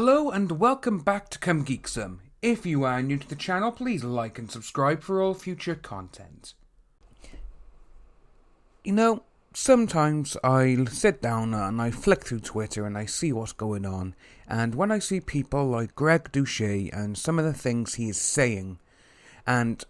Hello and welcome back to Come Geek Some. If you are new to the channel, please like and subscribe for all future content. You know, sometimes I sit down and I flick through Twitter and I see what's going on, and when I see people like Greg Doucet and some of the things he is saying, and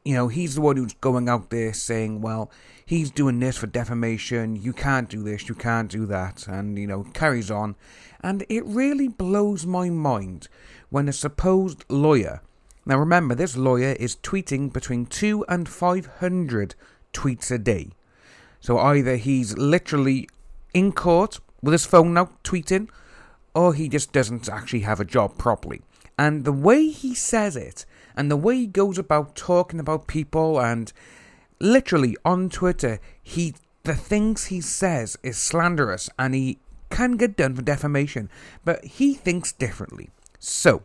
you know, he's the one who's going out there saying, well, he's doing this for defamation, you can't do this, you can't do that, and, you know, carries on. And it really blows my mind when a supposed lawyer, now remember, this lawyer is tweeting between 200 and 500 tweets a day. So either he's literally in court with his phone out tweeting, or he just doesn't actually have a job properly. And the way he says it, and the way he goes about talking about people, and literally on Twitter, the things he says is slanderous, and he can get done for defamation, but he thinks differently. So,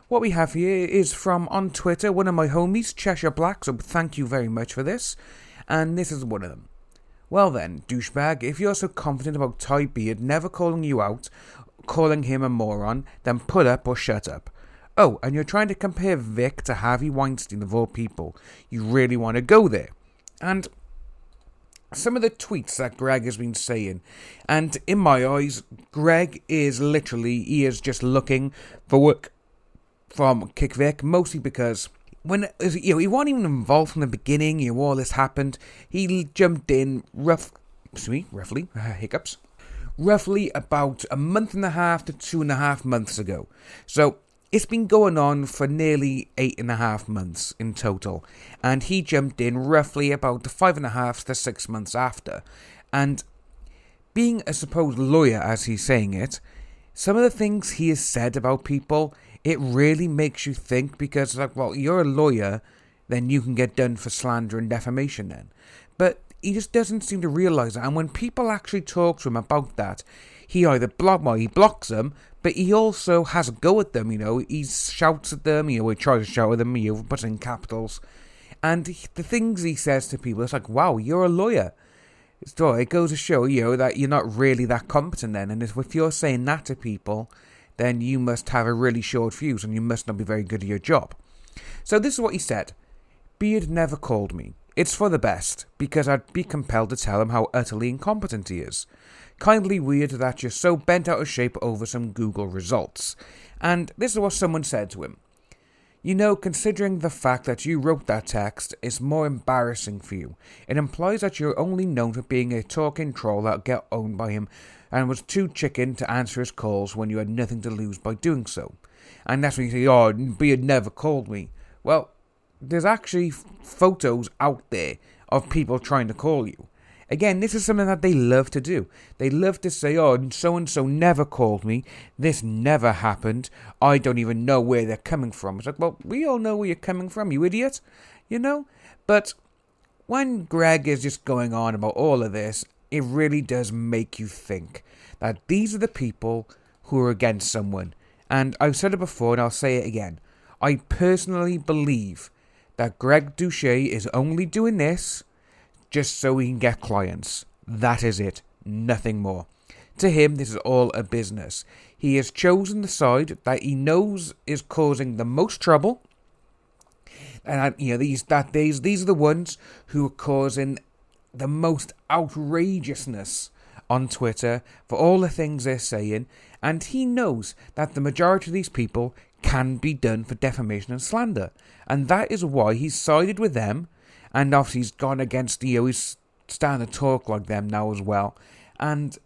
what we have here is from, on Twitter, one of my homies, Cheshire Black, so thank you very much for this, and this is one of them. Well then, douchebag, if you're so confident about Ty Beard never calling you out, calling him a moron, then put up or shut up. Oh, and you're trying to compare Vic to Harvey Weinstein of all people. You really want to go there. And some of the tweets that Greg has been saying, and in my eyes, Greg is literally, he is just looking for work from Kick Vic, mostly because when, you know, he wasn't even involved from the beginning, you know, all this happened. He jumped in roughly about a month and a half to 2.5 months ago. So it's been going on for nearly 8.5 months in total, and he jumped in roughly about 5.5 to 6 months after. And being a supposed lawyer, as he's saying it, some of the things he has said about people, it really makes you think, because like, well, you're a lawyer, then you can get done for slander and defamation then. But he just doesn't seem to realise that, and when people actually talk to him about that, he either blocks them, but he also has a go at them, you know, he shouts at them, you know, he tries to shout at them, you know, puts in capitals, and the things he says to people, it's like, wow, you're a lawyer. So it goes to show, you know, that you're not really that competent then, and if you're saying that to people, then you must have a really short fuse, and you must not be very good at your job. So this is what he said. Beard never called me. It's for the best, because I'd be compelled to tell him how utterly incompetent he is. Kindly weird that you're so bent out of shape over some Google results. And this is what someone said to him. You know, considering the fact that you wrote that text is more embarrassing for you. It implies that you're only known for being a talking troll that got owned by him and was too chicken to answer his calls when you had nothing to lose by doing so. And that's when you say, oh, Beard never called me. Well, there's actually photos out there of people trying to call you. Again, this is something that they love to do. They love to say, oh, so-and-so never called me. This never happened. I don't even know where they're coming from. It's like, well, we all know where you're coming from, you idiot. You know? But when Greg is just going on about all of this, it really does make you think that these are the people who are against someone. And I've said it before and I'll say it again. I personally believe that Greg Doucet is only doing this just so he can get clients. That is it. Nothing more. To him, this is all a business. He has chosen the side that he knows is causing the most trouble. And you know, these are the ones who are causing the most outrageousness on Twitter for all the things they're saying. And he knows that the majority of these people can be done for defamation and slander. And that is why he's sided with them. And obviously he's gone against, you know, he's starting to talk like them now as well. And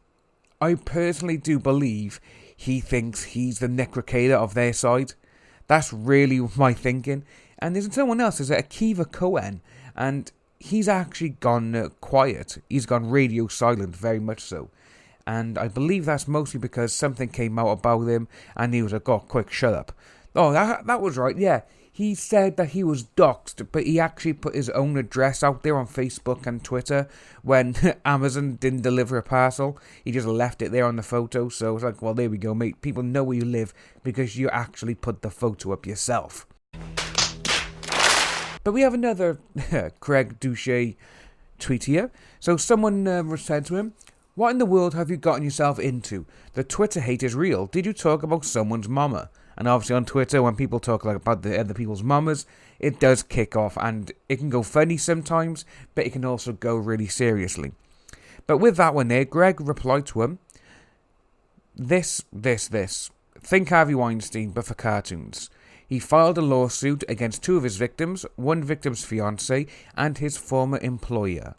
I personally do believe he thinks he's the Nick Recator of their side. That's really my thinking. And there's someone else, there's Akiva Cohen. And he's actually gone quiet. He's gone radio silent, very much so. And I believe that's mostly because something came out about him. And he was like, oh, quick, shut up. Oh, that was right, yeah. He said that he was doxxed, but he actually put his own address out there on Facebook and Twitter when Amazon didn't deliver a parcel. He just left it there on the photo, so it's like, well, there we go, mate. People know where you live because you actually put the photo up yourself. But we have another Greg Doucet tweet here. So someone said to him, What in the world have you gotten yourself into? The Twitter hate is real. Did you talk about someone's mama? And obviously on Twitter, when people talk about the other people's mamas, it does kick off, and it can go funny sometimes, but it can also go really seriously. But with that one there, Greg replied to him, this. Think Harvey Weinstein, but for cartoons. He filed a lawsuit against 2 of his victims, one victim's fiancé, and his former employer.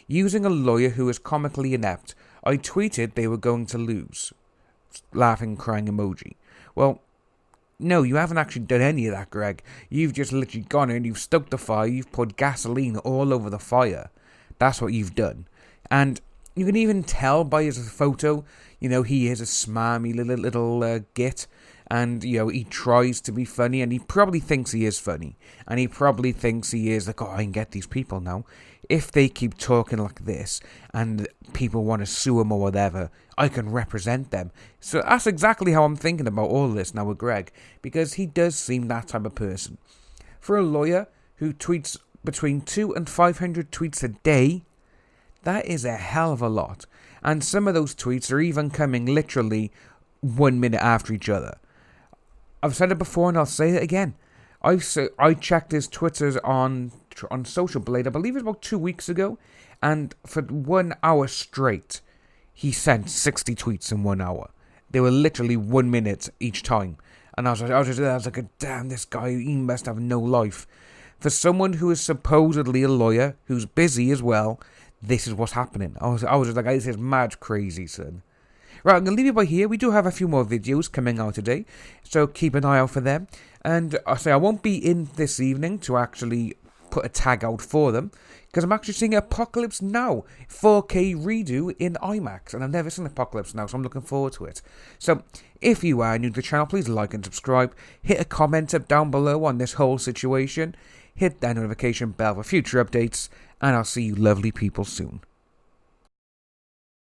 Using a lawyer who is comically inept, I tweeted they were going to lose. Laughing, crying emoji. Well, no, you haven't actually done any of that, Greg. You've just literally gone in, you've stoked the fire, you've poured gasoline all over the fire. That's what you've done. And you can even tell by his photo, he is a smarmy little git. And, he tries to be funny, and he probably thinks he is funny. And he probably thinks he is like, I can get these people now. If they keep talking like this, and people want to sue him or whatever, I can represent them. So that's exactly how I'm thinking about all this now with Greg. Because he does seem that type of person. For a lawyer who tweets between 200 and 500 tweets a day, that is a hell of a lot. And some of those tweets are even coming literally 1 minute after each other. I've said it before and I'll say it again. I checked his Twitters on Social Blade, I believe it was about 2 weeks ago, and for 1 hour straight, he sent 60 tweets in 1 hour. They were literally 1 minute each time. And I was like, damn, this guy, he must have no life. For someone who is supposedly a lawyer, who's busy as well, this is what's happening. I was just like, this is mad crazy, son. Right, I'm going to leave it by here. We do have a few more videos coming out today, so keep an eye out for them. And I won't be in this evening to actually put a tag out for them, because I'm actually seeing Apocalypse Now 4K redo in IMAX, and I've never seen Apocalypse Now, so I'm looking forward to it. So, if you are new to the channel, please like and subscribe. Hit a comment up down below on this whole situation. Hit that notification bell for future updates, and I'll see you lovely people soon.